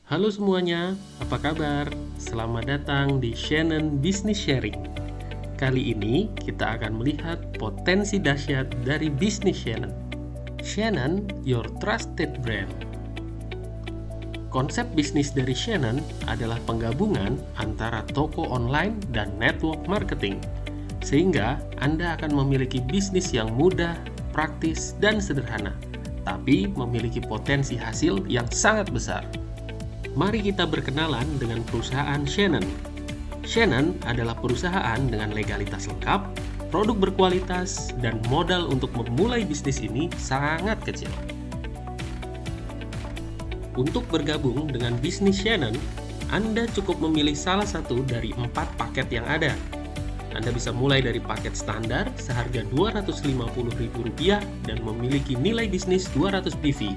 Halo semuanya, apa kabar? Selamat datang di Shannon Business Sharing. Kali ini kita akan melihat potensi dahsyat dari bisnis Shannon. Shannon, your trusted brand. Konsep bisnis dari Shannon adalah penggabungan antara toko online dan network marketing, sehingga Anda akan memiliki bisnis yang mudah, praktis, dan sederhana, tapi memiliki potensi hasil yang sangat besar. Mari kita berkenalan dengan perusahaan Shannon. Shannon adalah perusahaan dengan legalitas lengkap, produk berkualitas, dan modal untuk memulai bisnis ini sangat kecil. Untuk bergabung dengan bisnis Shannon, Anda cukup memilih salah satu dari 4 paket yang ada. Anda bisa mulai dari paket standar seharga Rp250.000 dan memiliki nilai bisnis 200 BV.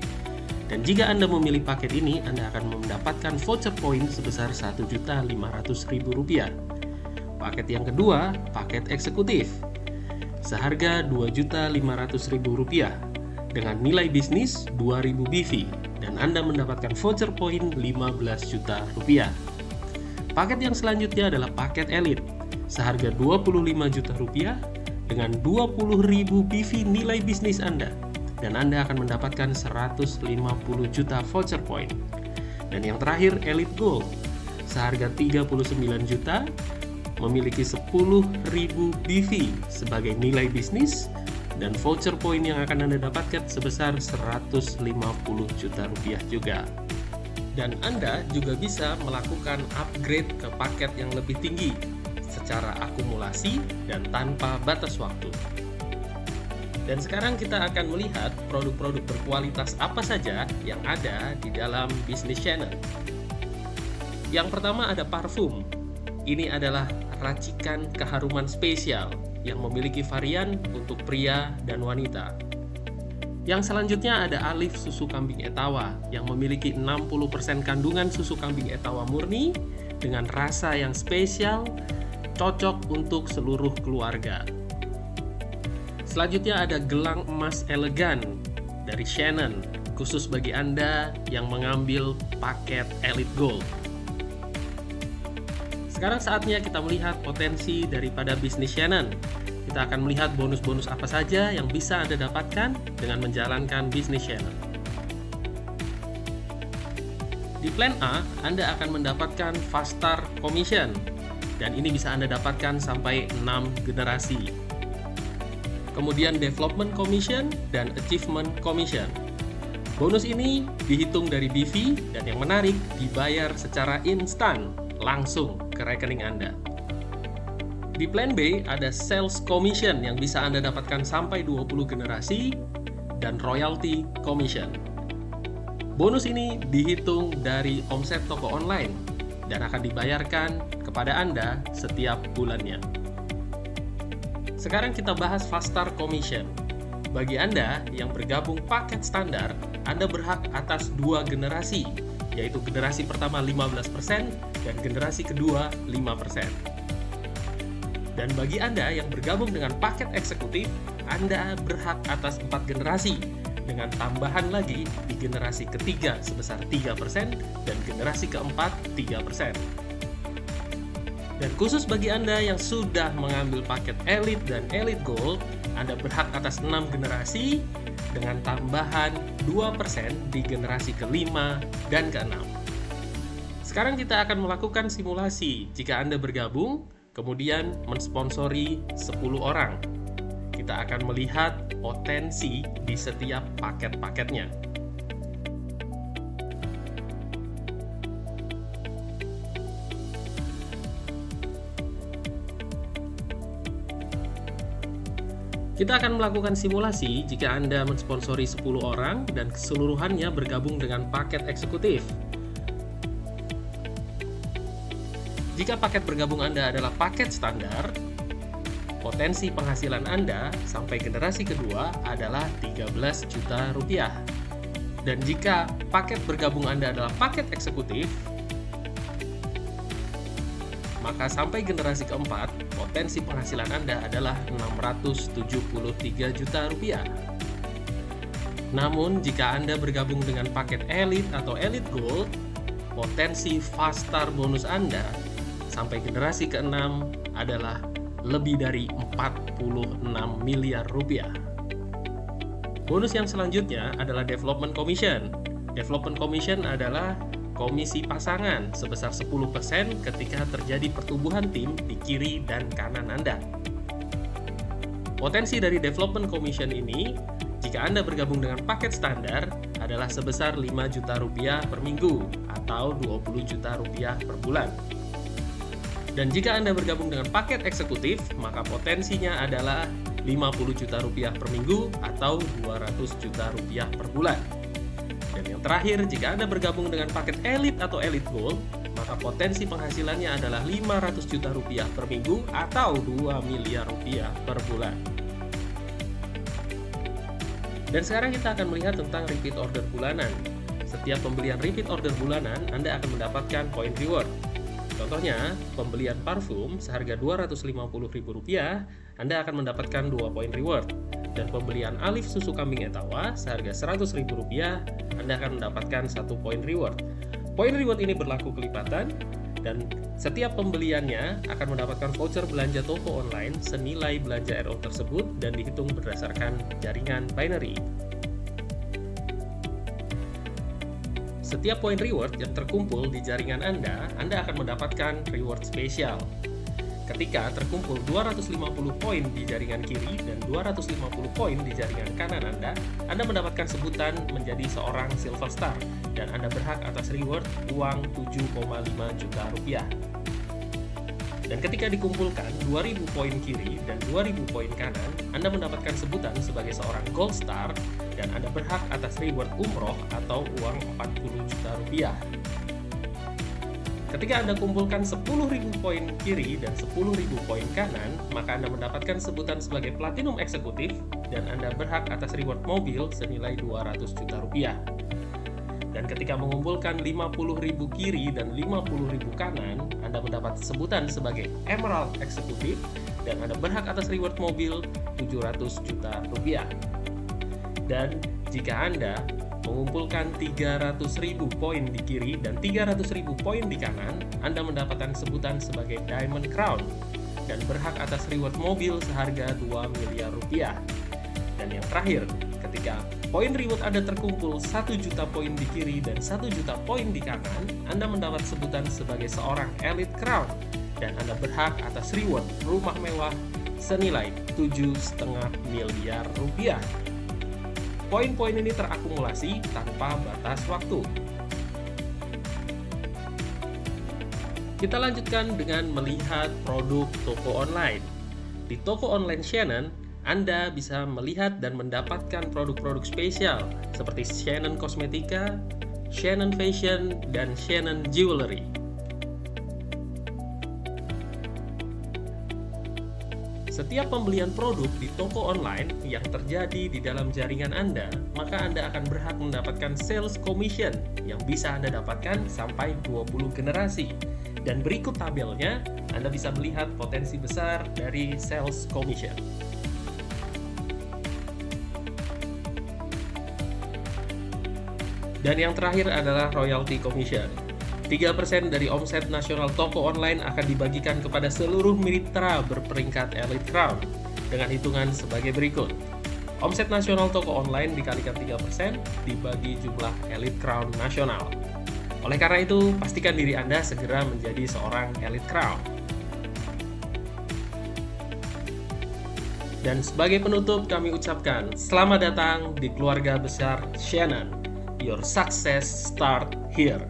Dan jika Anda memilih paket ini, Anda akan mendapatkan voucher point sebesar Rp1.500.000. Paket yang kedua, paket eksekutif, seharga Rp2.500.000 dengan nilai bisnis 2.000 BV, dan Anda mendapatkan voucher point Rp15 juta. Paket yang selanjutnya adalah paket elit, seharga Rp25 juta dengan 20.000 BV nilai bisnis Anda, dan Anda akan mendapatkan 150 juta voucher point. Dan yang terakhir, Elite Gold, seharga 39 juta, memiliki 10.000 BV sebagai nilai bisnis, dan voucher point yang akan Anda dapatkan sebesar 150 juta rupiah juga. Dan Anda juga bisa melakukan upgrade ke paket yang lebih tinggi secara akumulasi dan tanpa batas waktu. Dan sekarang kita akan melihat produk-produk berkualitas apa saja yang ada di dalam bisnis Shannon. Yang pertama ada parfum. Ini adalah racikan keharuman spesial yang memiliki varian untuk pria dan wanita. Yang selanjutnya ada Alif susu kambing Etawa yang memiliki 60% kandungan susu kambing Etawa murni dengan rasa yang spesial, cocok untuk seluruh keluarga. Selanjutnya ada gelang emas elegan dari Shannon, khusus bagi Anda yang mengambil paket Elite Gold. Sekarang saatnya kita melihat potensi daripada bisnis Shannon. Kita akan melihat bonus-bonus apa saja yang bisa Anda dapatkan dengan menjalankan bisnis Shannon. Di plan A, Anda akan mendapatkan Fast Start Commission, dan ini bisa Anda dapatkan sampai 6 generasi. Kemudian Development Commission dan Achievement Commission. Bonus ini dihitung dari BV dan yang menarik dibayar secara instan langsung ke rekening Anda. Di plan B ada Sales Commission yang bisa Anda dapatkan sampai 20 generasi dan Royalty Commission. Bonus ini dihitung dari omset toko online dan akan dibayarkan kepada Anda setiap bulannya. Sekarang kita bahas Fast Start Commission. Bagi Anda yang bergabung paket standar, Anda berhak atas 2 generasi, yaitu generasi pertama 15% dan generasi kedua 5%. Dan bagi Anda yang bergabung dengan paket eksekutif, Anda berhak atas 4 generasi, dengan tambahan lagi di generasi ketiga sebesar 3% dan generasi keempat 3%. Dan khusus bagi Anda yang sudah mengambil paket Elite dan Elite Gold, Anda berhak atas 6 generasi dengan tambahan 2% di generasi ke-5 dan ke-6. Sekarang kita akan melakukan simulasi jika Anda bergabung, kemudian mensponsori 10 orang. Kita akan melihat potensi di setiap paket-paketnya. Kita akan melakukan simulasi jika Anda mensponsori 10 orang dan keseluruhannya bergabung dengan paket eksekutif. Jika paket bergabung Anda adalah paket standar, potensi penghasilan Anda sampai generasi kedua adalah 13 juta rupiah. Dan jika paket bergabung Anda adalah paket eksekutif, maka sampai generasi keempat, potensi penghasilan Anda adalah 673 juta rupiah. Namun, jika Anda bergabung dengan paket Elite atau Elite Gold, potensi Fast Start bonus Anda sampai generasi ke-6 adalah lebih dari 46 miliar rupiah. Bonus yang selanjutnya adalah Development Commission. Development Commission adalah komisi pasangan sebesar 10% ketika terjadi pertumbuhan tim di kiri dan kanan Anda. Potensi dari Development Commission ini, jika Anda bergabung dengan paket standar, adalah sebesar 5 juta rupiah per minggu atau 20 juta rupiah per bulan. Dan jika Anda bergabung dengan paket eksekutif, maka potensinya adalah 50 juta rupiah per minggu atau 200 juta rupiah per bulan. Dan yang terakhir, jika Anda bergabung dengan paket Elite atau Elite Gold, maka potensi penghasilannya adalah 500 juta rupiah per minggu atau 2 miliar rupiah per bulan. Dan sekarang kita akan melihat tentang repeat order bulanan. Setiap pembelian repeat order bulanan, Anda akan mendapatkan poin reward. Contohnya, pembelian parfum seharga Rp250.000, Anda akan mendapatkan 2 poin reward. Dan pembelian Alif susu kambing Etawa seharga Rp100.000, Anda akan mendapatkan 1 poin reward. Poin reward ini berlaku kelipatan, dan setiap pembeliannya akan mendapatkan voucher belanja toko online senilai belanja RO tersebut dan dihitung berdasarkan jaringan binary. Setiap poin reward yang terkumpul di jaringan Anda akan mendapatkan reward spesial. Ketika terkumpul 250 poin di jaringan kiri dan 250 poin di jaringan kanan Anda mendapatkan sebutan menjadi seorang Silver Star dan Anda berhak atas reward uang 7,5 juta rupiah. Dan ketika dikumpulkan 2000 poin kiri dan 2000 poin kanan, Anda mendapatkan sebutan sebagai seorang Gold Star dan Anda berhak atas reward umroh atau uang 40 juta rupiah. Ketika Anda kumpulkan 10.000 poin kiri dan 10.000 poin kanan, maka Anda mendapatkan sebutan sebagai Platinum Eksekutif dan Anda berhak atas reward mobil senilai 200 juta rupiah. Dan ketika mengumpulkan 50.000 kiri dan 50.000 kanan, Anda mendapat sebutan sebagai Emerald Eksekutif dan Anda berhak atas reward mobil 700 juta rupiah. Dan jika Anda mengumpulkan 300.000 poin di kiri dan 300.000 poin di kanan, Anda mendapatkan sebutan sebagai Diamond Crown dan berhak atas reward mobil seharga 2 miliar rupiah. Dan yang terakhir, ketika poin reward Anda terkumpul 1 juta poin di kiri dan 1 juta poin di kanan, Anda mendapat sebutan sebagai seorang Elite Crown dan Anda berhak atas reward rumah mewah senilai 7,5 miliar rupiah. Poin-poin ini terakumulasi tanpa batas waktu. Kita lanjutkan dengan melihat produk toko online. Di toko online Shannon, Anda bisa melihat dan mendapatkan produk-produk spesial seperti Shannon Kosmetika, Shannon Fashion, dan Shannon Jewelry. Setiap pembelian produk di toko online yang terjadi di dalam jaringan Anda, maka Anda akan berhak mendapatkan sales commission yang bisa Anda dapatkan sampai 20 generasi. Dan berikut tabelnya, Anda bisa melihat potensi besar dari sales commission. Dan yang terakhir adalah royalty commission. 3% dari omset nasional toko online akan dibagikan kepada seluruh mitra berperingkat Elite Crown dengan hitungan sebagai berikut. Omset nasional toko online dikalikan 3% dibagi jumlah Elite Crown nasional. Oleh karena itu, pastikan diri Anda segera menjadi seorang Elite Crown. Dan sebagai penutup kami ucapkan selamat datang di keluarga besar Shannon. Your success start here.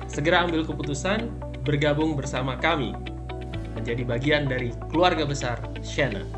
Segera ambil keputusan, bergabung bersama kami, menjadi bagian dari keluarga besar Shannon.